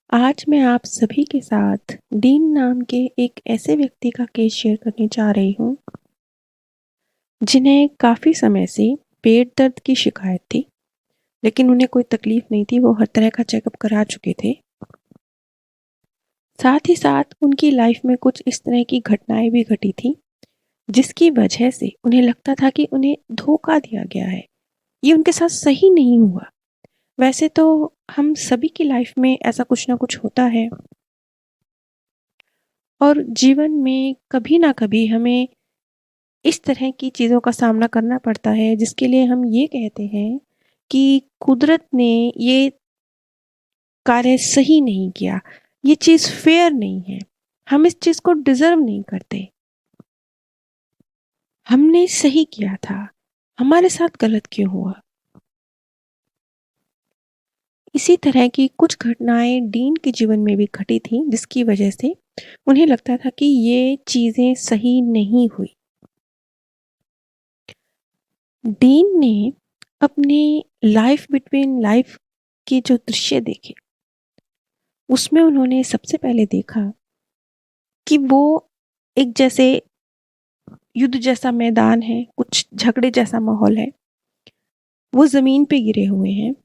आज मैं आप सभी के साथ डीन नाम के एक ऐसे व्यक्ति का केस शेयर करने जा रही हूँ, जिन्हें काफ़ी समय से पेट दर्द की शिकायत थी, लेकिन उन्हें कोई तकलीफ नहीं थी। वो हर तरह का चेकअप करा चुके थे। साथ ही साथ उनकी लाइफ में कुछ इस तरह की घटनाएं भी घटी थी, जिसकी वजह से उन्हें लगता था कि उन्हें धोखा दिया गया है, ये उनके साथ सही नहीं हुआ। वैसे तो हम सभी की लाइफ में ऐसा कुछ ना कुछ होता है, और जीवन में कभी ना कभी हमें इस तरह की चीज़ों का सामना करना पड़ता है, जिसके लिए हम ये कहते हैं कि कुदरत ने ये कार्य सही नहीं किया, ये चीज़ फेयर नहीं है, हम इस चीज़ को डिज़र्व नहीं करते, हमने सही किया था, हमारे साथ गलत क्यों हुआ। इसी तरह की कुछ घटनाएं डीन के जीवन में भी घटी थी, जिसकी वजह से उन्हें लगता था कि ये चीज़ें सही नहीं हुई। डीन ने अपने लाइफ बिटवीन लाइफ के जो दृश्य देखे, उसमें उन्होंने सबसे पहले देखा कि वो एक जैसे युद्ध जैसा मैदान है, कुछ झगड़े जैसा माहौल है। वो ज़मीन पे गिरे हुए हैं।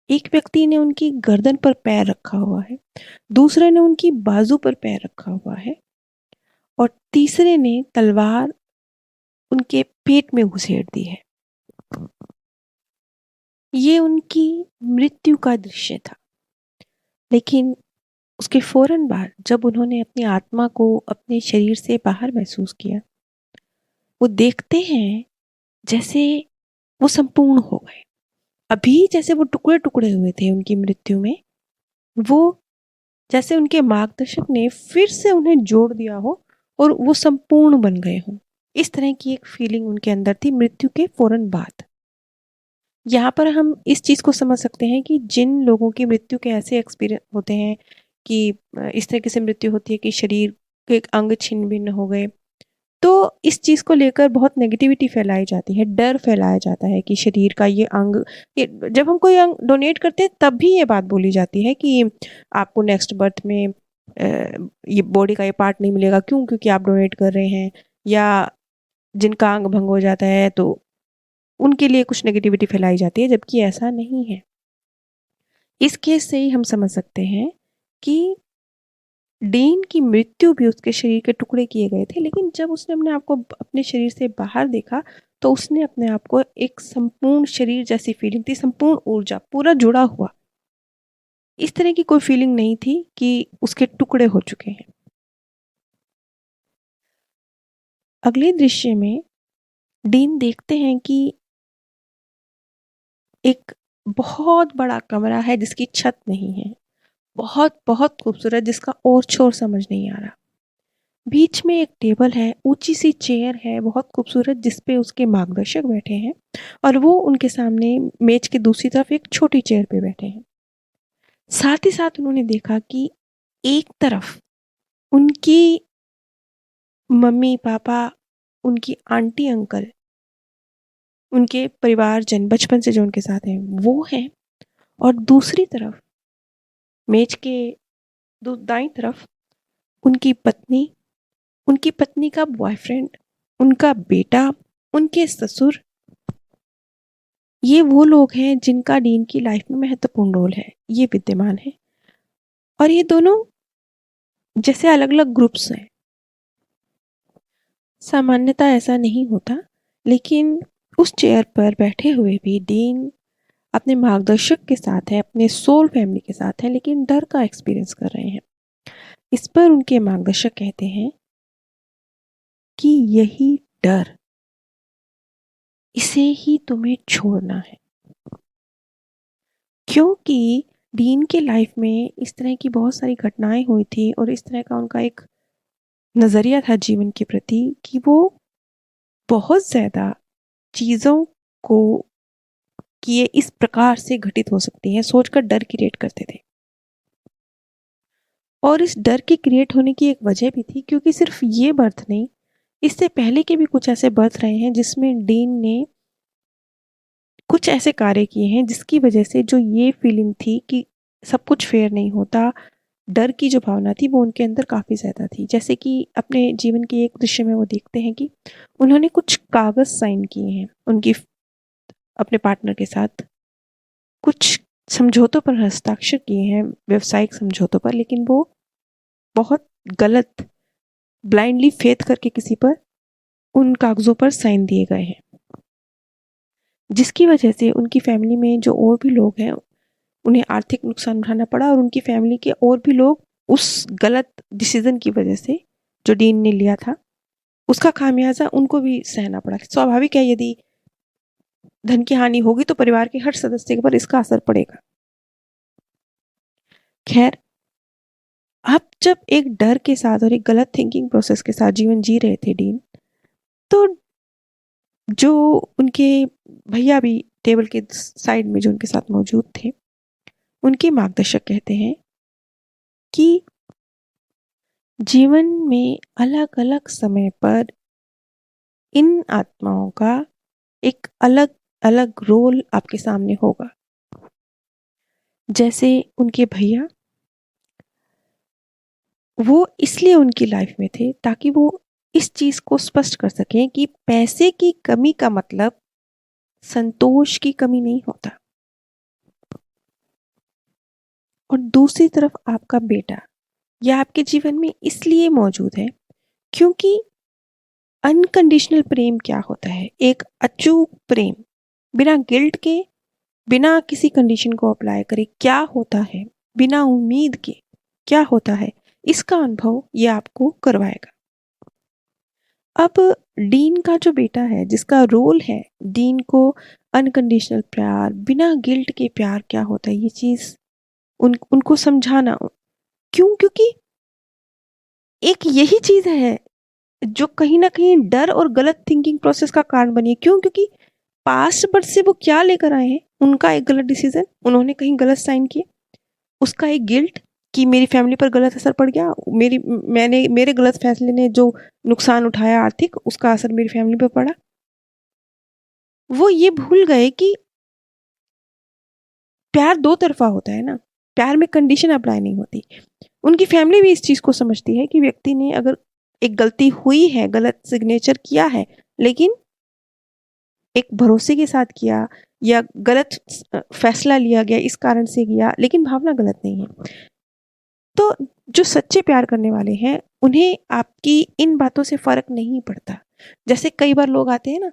एक व्यक्ति ने उनकी गर्दन पर पैर रखा हुआ है, दूसरे ने उनकी बाजू पर पैर रखा हुआ है, और तीसरे ने तलवार उनके पेट में घुसेड़ दी है। ये उनकी मृत्यु का दृश्य था। लेकिन उसके फौरन बाद जब उन्होंने अपनी आत्मा को अपने शरीर से बाहर महसूस किया, वो देखते हैं जैसे वो संपूर्ण हो गए। अभी जैसे वो टुकड़े टुकड़े हुए थे उनकी मृत्यु में, वो जैसे उनके मार्गदर्शक ने फिर से उन्हें जोड़ दिया हो और वो संपूर्ण बन गए हों। इस तरह की एक फीलिंग उनके अंदर थी मृत्यु के फौरन बाद। यहाँ पर हम इस चीज़ को समझ सकते हैं कि जिन लोगों की मृत्यु के ऐसे एक्सपीरियंस होते हैं कि इस तरीके से मृत्यु होती है कि शरीर के एक अंग छिन्न भिन्न हो गए, तो इस चीज़ को लेकर बहुत नेगेटिविटी फैलाई जाती है, डर फैलाया जाता है कि शरीर का ये अंग, ये जब हम कोई अंग डोनेट करते हैं तब भी ये बात बोली जाती है कि आपको नेक्स्ट बर्थ में ये बॉडी का ये पार्ट नहीं मिलेगा। क्यों? क्योंकि आप डोनेट कर रहे हैं। या जिनका अंग भंग हो जाता है तो उनके लिए कुछ नेगेटिविटी फैलाई जाती है, जबकि ऐसा नहीं है। इस केस से ही हम समझ सकते हैं कि डीन की मृत्यु भी उसके शरीर के टुकड़े किए गए थे, लेकिन जब उसने अपने आप को अपने शरीर से बाहर देखा, तो उसने अपने आप को एक संपूर्ण शरीर जैसी फीलिंग थी, संपूर्ण ऊर्जा, पूरा जुड़ा हुआ। इस तरह की कोई फीलिंग नहीं थी कि उसके टुकड़े हो चुके हैं। अगले दृश्य में डीन देखते हैं कि एक बहुत बड़ा कमरा है जिसकी छत नहीं है, बहुत बहुत खूबसूरत, जिसका और छोर समझ नहीं आ रहा। बीच में एक टेबल है, ऊंची सी चेयर है बहुत खूबसूरत, जिस पे उसके मार्गदर्शक बैठे हैं, और वो उनके सामने मेज के दूसरी तरफ एक छोटी चेयर पे बैठे हैं। साथ ही साथ उन्होंने देखा कि एक तरफ उनकी मम्मी पापा, उनकी आंटी अंकल, उनके परिवारजन बचपन से जो उनके साथ हैं वो हैं, और दूसरी तरफ मेज के दाईं तरफ उनकी पत्नी, उनकी पत्नी का बॉयफ्रेंड, उनका बेटा, उनके ससुर। ये वो लोग हैं जिनका डीन की लाइफ में महत्वपूर्ण रोल है, ये विद्यमान है। और ये दोनों जैसे अलग अलग ग्रुप्स हैं। सामान्यतः ऐसा नहीं होता, लेकिन उस चेयर पर बैठे हुए भी डीन अपने मार्गदर्शक के साथ है, अपने सोल फैमिली के साथ है, लेकिन डर का एक्सपीरियंस कर रहे हैं। इस पर उनके मार्गदर्शक कहते हैं कि यही डर, इसे ही तुम्हें छोड़ना है, क्योंकि डीन के लाइफ में इस तरह की बहुत सारी घटनाएं हुई थी, और इस तरह का उनका एक नज़रिया था जीवन के प्रति कि वो बहुत ज़्यादा चीज़ों को, कि ये इस प्रकार से घटित हो सकती हैं, सोचकर डर क्रिएट करते थे। और इस डर के क्रिएट होने की एक वजह भी थी, क्योंकि सिर्फ ये बर्थ नहीं, इससे पहले के भी कुछ ऐसे बर्थ रहे हैं जिसमें डीन ने कुछ ऐसे कार्य किए हैं जिसकी वजह से जो ये फीलिंग थी कि सब कुछ फेयर नहीं होता, डर की जो भावना थी वो उनके अंदर काफ़ी ज़्यादा थी। जैसे कि अपने जीवन के एक दृश्य में वो देखते हैं कि उन्होंने कुछ कागज़ साइन किए हैं उनकी अपने पार्टनर के साथ, कुछ समझौतों पर हस्ताक्षर किए हैं, व्यावसायिक समझौतों पर, लेकिन वो बहुत गलत ब्लाइंडली फेथ करके किसी पर उन कागज़ों पर साइन दिए गए हैं। जिसकी वजह से उनकी फैमिली में जो और भी लोग हैं, उन्हें आर्थिक नुकसान उठाना पड़ा और उनकी फैमिली के और भी लोग उस गलत डिसीज़न की वजह से जो डीन ने लिया था, उसका खामियाज़ा उनको भी सहना पड़ा। स्वाभाविक है, यदि धन की हानि होगी तो परिवार के हर सदस्य पर इसका असर पड़ेगा। खैर, अब जब एक डर के साथ और एक गलत थिंकिंग प्रोसेस के साथ जीवन जी रहे थे डीन, तो जो उनके भैया भी टेबल के साइड में जो उनके साथ मौजूद थे, उनके मार्गदर्शक कहते हैं कि जीवन में अलग-अलग समय पर इन आत्माओं का एक अलग-अलग रोल आपके सामने होगा। जैसे उनके भैया, वो इसलिए उनकी लाइफ में थे ताकि वो इस चीज़ को स्पष्ट कर सकें कि पैसे की कमी का मतलब संतोष की कमी नहीं होता। और दूसरी तरफ आपका बेटा, यह आपके जीवन में इसलिए मौजूद है क्योंकि अनकंडीशनल प्रेम क्या होता है? एक अचूक प्रेम, बिना गिल्ट के, बिना किसी कंडीशन को अप्लाई करे क्या होता है, बिना उम्मीद के क्या होता है, इसका अनुभव ये आपको करवाएगा। अब डीन का जो बेटा है, जिसका रोल है डीन को अनकंडीशनल प्यार, बिना गिल्ट के प्यार क्या होता है, ये चीज़ उनको समझाना। क्यों? क्योंकि एक यही चीज़ है जो कहीं न कहीं डर और गलत थिंकिंग प्रोसेस का कारण बनी है। क्यों? क्योंकि पास्ट बर्थ से वो क्या लेकर आए हैं? उनका एक गलत डिसीज़न, उन्होंने कहीं गलत साइन किए, उसका एक गिल्ट कि मेरी फैमिली पर गलत असर पड़ गया, मैंने मेरे गलत फैसले ने जो नुकसान उठाया आर्थिक, उसका असर मेरी फैमिली पे पड़ा। वो ये भूल गए कि प्यार दो तरफ़ा होता है ना, प्यार में कंडीशन अप्लाई नहीं होती। उनकी फैमिली भी इस चीज़ को समझती है कि व्यक्ति ने अगर एक गलती हुई है, गलत सिग्नेचर किया है, लेकिन एक भरोसे के साथ किया या गलत फैसला लिया गया इस कारण से किया, लेकिन भावना गलत नहीं है। तो जो सच्चे प्यार करने वाले हैं, उन्हें आपकी इन बातों से फ़र्क नहीं पड़ता। जैसे कई बार लोग आते हैं ना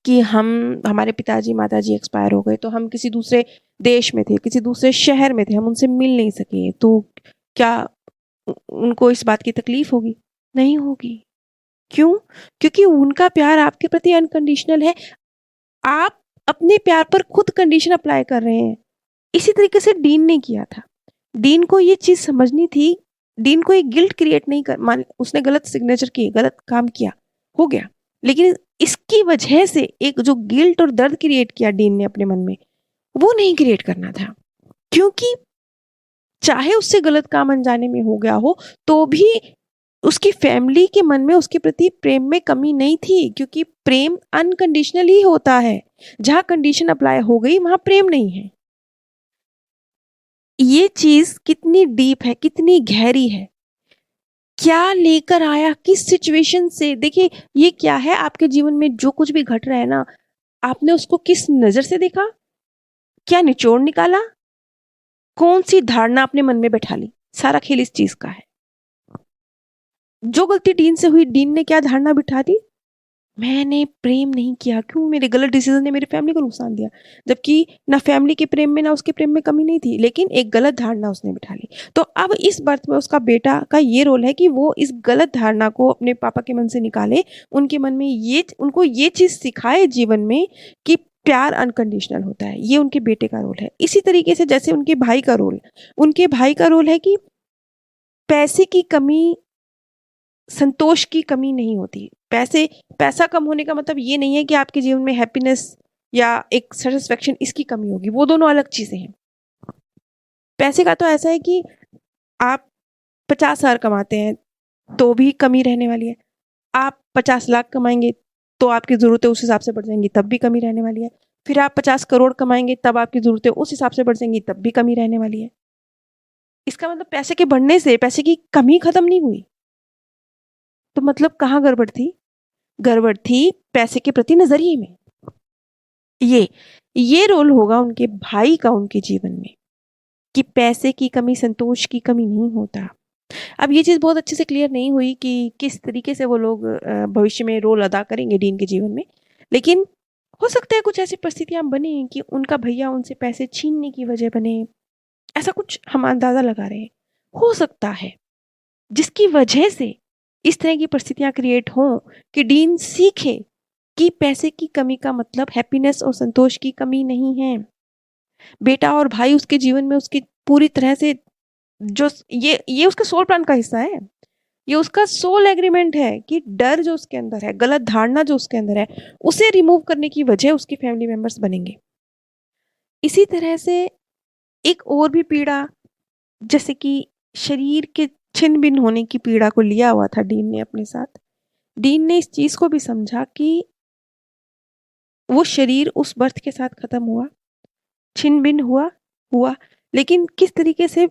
कि हमारे पिताजी माताजी एक्सपायर हो गए, तो हम किसी दूसरे देश में थे, किसी दूसरे शहर में थे, हम उनसे मिल नहीं सके, तो क्या उनको इस बात की तकलीफ होगी? नहीं होगी। क्यों? क्योंकि उनका प्यार आपके प्रति अनकंडीशनल है। आप अपने प्यार पर खुद कंडीशन अप्लाई कर रहे हैं। इसी तरीके से डीन ने किया था। डीन को ये चीज़ समझनी थी, डीन को एक गिल्ट क्रिएट नहीं कर मान उसने गलत सिग्नेचर की, गलत काम किया, हो गया। लेकिन इसकी वजह से एक जो गिल्ट और दर्द क्रिएट किया डीन ने अपने मन में, वो नहीं क्रिएट करना था। क्योंकि चाहे उससे गलत काम अनजाने में हो गया हो, तो भी उसकी फैमिली के मन में उसके प्रति प्रेम में कमी नहीं थी, क्योंकि प्रेम अनकंडीशनल ही होता है। जहाँ कंडीशन अप्लाई हो गई, वहाँ प्रेम नहीं है। ये चीज़ कितनी डीप है, कितनी गहरी है। क्या लेकर आया, किस सिचुएशन से, देखिए ये क्या है, आपके जीवन में जो कुछ भी घट रहा है ना, आपने उसको किस नज़र से देखा? क्या निचोड़ निकाला? कौन-सी धारणा अपने मन में बैठा ली? सारा खेल इस चीज़ का है। जो गलती डीन से हुई, डीन ने क्या धारणा बिठा दी? मैंने प्रेम नहीं किया, क्यों? मेरे गलत डिसीज़न ने मेरी फैमिली को नुकसान दिया। जबकि ना फैमिली के प्रेम में, ना उसके प्रेम में कमी नहीं थी, लेकिन एक गलत धारणा उसने बिठा ली। तो अब इस बर्थ में उसका बेटा का ये रोल है कि वो इस गलत धारणा को अपने पापा के मन से निकाले, उनके मन में उनको ये चीज़ सिखाए जीवन में कि प्यार अनकंडीशनल होता है। ये उनके बेटे का रोल है। इसी तरीके से जैसे उनके भाई का रोल है कि पैसे की कमी संतोष की कमी नहीं होती। पैसा कम होने का मतलब ये नहीं है कि आपके जीवन में हैप्पीनेस या एक सैटिस्फैक्शन इसकी कमी होगी, वो दोनों अलग चीज़ें हैं। पैसे का तो ऐसा है कि आप 50,000 कमाते हैं, तो भी कमी रहने वाली है। आप 50 लाख कमाएँगे, तो आपकी ज़रूरतें उस हिसाब से बढ़ जाएँगी, तब भी कमी रहने वाली है। फिर आप 50 करोड़ कमाएँगे, तब आपकी ज़रूरतें उस हिसाब से बढ़ जाएँगी, तब भी कमी रहने वाली है। इसका मतलब पैसे के बढ़ने से पैसे की कमी खत्म नहीं हुई। तो मतलब कहाँ गड़बड़ थी? गड़बड़ थी पैसे के प्रति नज़रिए में। ये रोल होगा उनके भाई का उनके जीवन में, कि पैसे की कमी संतोष की कमी नहीं होता। अब ये चीज़ बहुत अच्छे से क्लियर नहीं हुई कि किस तरीके से वो लोग भविष्य में रोल अदा करेंगे डीन के जीवन में। लेकिन हो सकता है कुछ ऐसी परिस्थितियाँ बने कि उनका भैया उनसे पैसे छीनने की वजह बने, ऐसा कुछ हम अंदाज़ा लगा रहे हैं। हो सकता है, जिसकी वजह से इस तरह की परिस्थितियाँ क्रिएट हों कि डीन सीखे कि पैसे की कमी का मतलब हैप्पीनेस और संतोष की कमी नहीं है। बेटा और भाई उसके जीवन में उसकी पूरी तरह से जो ये उसके सोल प्लान का हिस्सा है। ये उसका सोल एग्रीमेंट है कि डर जो उसके अंदर है, गलत धारणा जो उसके अंदर है, उसे रिमूव करने की वजह उसके फैमिली मेंबर्स बनेंगे। इसी तरह से एक और भी पीड़ा, जैसे कि शरीर के छिन्न भिन्न होने की पीड़ा को लिया हुआ था डीन ने अपने साथ। डीन ने इस चीज़ को भी समझा कि वो शरीर उस बर्थ के साथ खत्म हुआ, छिन्न भिन्न हुआ, लेकिन किस तरीके से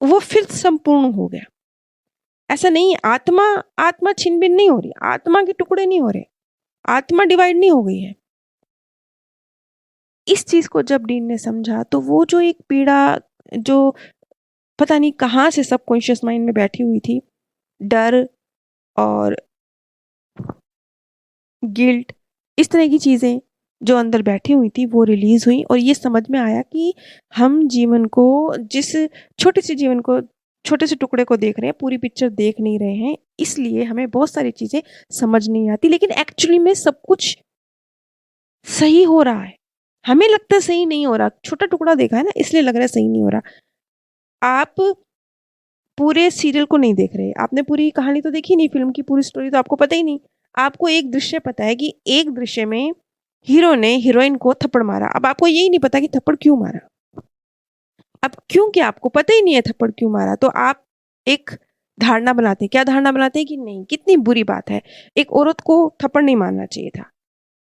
वो फिर संपूर्ण हो गया। ऐसा नहीं, आत्मा छिन्न भिन्न नहीं हो रही, आत्मा के टुकड़े नहीं हो रहे, आत्मा डिवाइड नहीं हो गई है। इस चीज को जब डीन ने समझा तो वो जो एक पीड़ा जो पता नहीं कहाँ से सबकॉन्शियस माइंड में बैठी हुई थी, डर और गिल्ट, इस तरह की चीजें जो अंदर बैठी हुई थी वो रिलीज हुई। और ये समझ में आया कि हम जीवन को, जिस छोटे से टुकड़े को देख रहे हैं, पूरी पिक्चर देख नहीं रहे हैं, इसलिए हमें बहुत सारी चीजें समझ नहीं आती। लेकिन एक्चुअली में सब कुछ सही हो रहा है, हमें लगता है सही नहीं हो रहा, छोटा टुकड़ा देखा है ना, इसलिए लग रहा है सही नहीं हो रहा। आप पूरे सीरियल को नहीं देख रहे, आपने पूरी कहानी तो देखी नहीं, फिल्म की पूरी स्टोरी तो आपको पता ही नहीं। आपको एक दृश्य पता है कि एक दृश्य में हीरो ने हीरोइन को थप्पड़ मारा, अब आपको यही नहीं पता कि थप्पड़ क्यों मारा। अब क्योंकि आपको पता ही नहीं है थप्पड़ क्यों मारा, तो आप एक धारणा बनाते हैं। क्या धारणा बनाते हैं? कि नहीं, कितनी बुरी बात है, एक औरत को थप्पड़ नहीं मारना चाहिए था,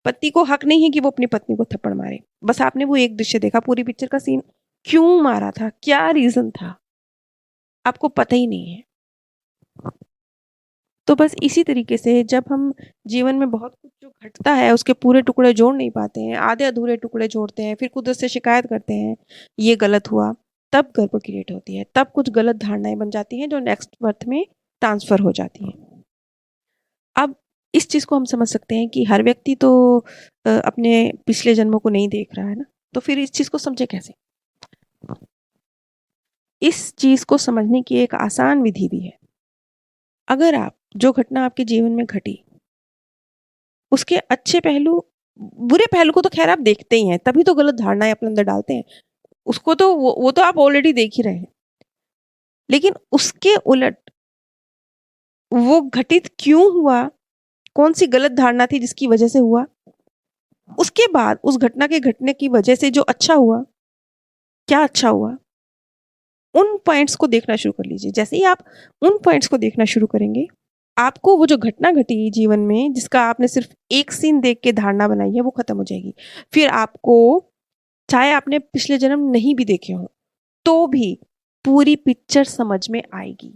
पति को हक नहीं है कि वो अपनी पत्नी को थप्पड़ मारे। बस आपने वो एक दृश्य देखा, पूरी पिक्चर का सीन क्यों मारा था, क्या रीजन था, आपको पता ही नहीं है। तो बस इसी तरीके से जब हम जीवन में बहुत कुछ जो घटता है उसके पूरे टुकड़े जोड़ नहीं पाते हैं, आधे अधूरे टुकड़े जोड़ते हैं, फिर कुदरत से शिकायत करते हैं ये गलत हुआ, तब गड़बड़ क्रिएट होती है, तब कुछ गलत धारणाएं बन जाती हैं जो नेक्स्ट बर्थ में ट्रांसफर हो जाती हैं। अब इस चीज को हम समझ सकते हैं कि हर व्यक्ति तो अपने पिछले जन्मों को नहीं देख रहा है ना, तो फिर इस चीज को समझे कैसे? इस चीज को समझने की एक आसान विधि भी है। अगर आप जो घटना आपके जीवन में घटी उसके अच्छे पहलू, बुरे पहलू को तो खैर आप देखते ही हैं, तभी तो गलत धारणाएं अपने अंदर डालते हैं, उसको तो वो तो आप ऑलरेडी देख ही रहे हैं। लेकिन उसके उलट वो घटित क्यों हुआ, कौन सी गलत धारणा थी जिसकी वजह से हुआ, उसके बाद उस घटना के घटने की वजह से जो अच्छा हुआ, क्या अच्छा हुआ, उन पॉइंट्स को देखना शुरू कर लीजिए। जैसे ही आप उन पॉइंट्स को देखना शुरू करेंगे, आपको वो जो घटना घटी जीवन में जिसका आपने सिर्फ एक सीन देख के धारणा बनाई है वो खत्म हो जाएगी। फिर आपको, चाहे आपने पिछले जन्म नहीं भी देखे हो, तो भी पूरी पिक्चर समझ में आएगी।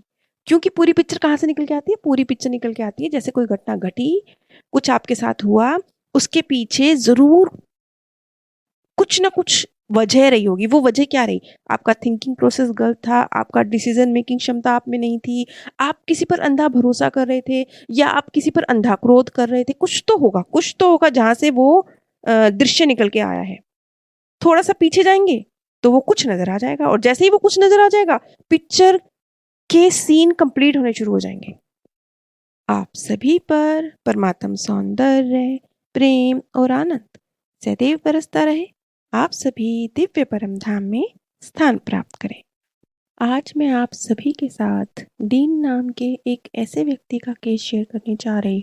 क्योंकि पूरी पिक्चर कहाँ से निकल के आती है? पूरी पिक्चर निकल के आती है जैसे कोई घटना घटी, कुछ आपके साथ हुआ, उसके पीछे जरूर कुछ ना कुछ वजह रही होगी। वो वजह क्या रही? आपका थिंकिंग प्रोसेस गलत था, आपका डिसीजन मेकिंग क्षमता आप में नहीं थी, आप किसी पर अंधा भरोसा कर रहे थे, या आप किसी पर अंधा क्रोध कर रहे थे। कुछ तो होगा जहां से वो दृश्य निकल के आया है। थोड़ा सा पीछे जाएंगे तो वो कुछ नजर आ जाएगा, और जैसे ही वो कुछ नजर आ जाएगा, पिक्चर के सीन कंप्लीट होने शुरू हो जाएंगे। आप सभी पर परमात्म सौंदर्य, प्रेम और आनंद सदैव बरसता रहे। आप सभी दिव्य परम धाम में स्थान प्राप्त करें। आज मैं आप सभी के साथ डीन नाम के एक ऐसे व्यक्ति का केस शेयर करने जा रही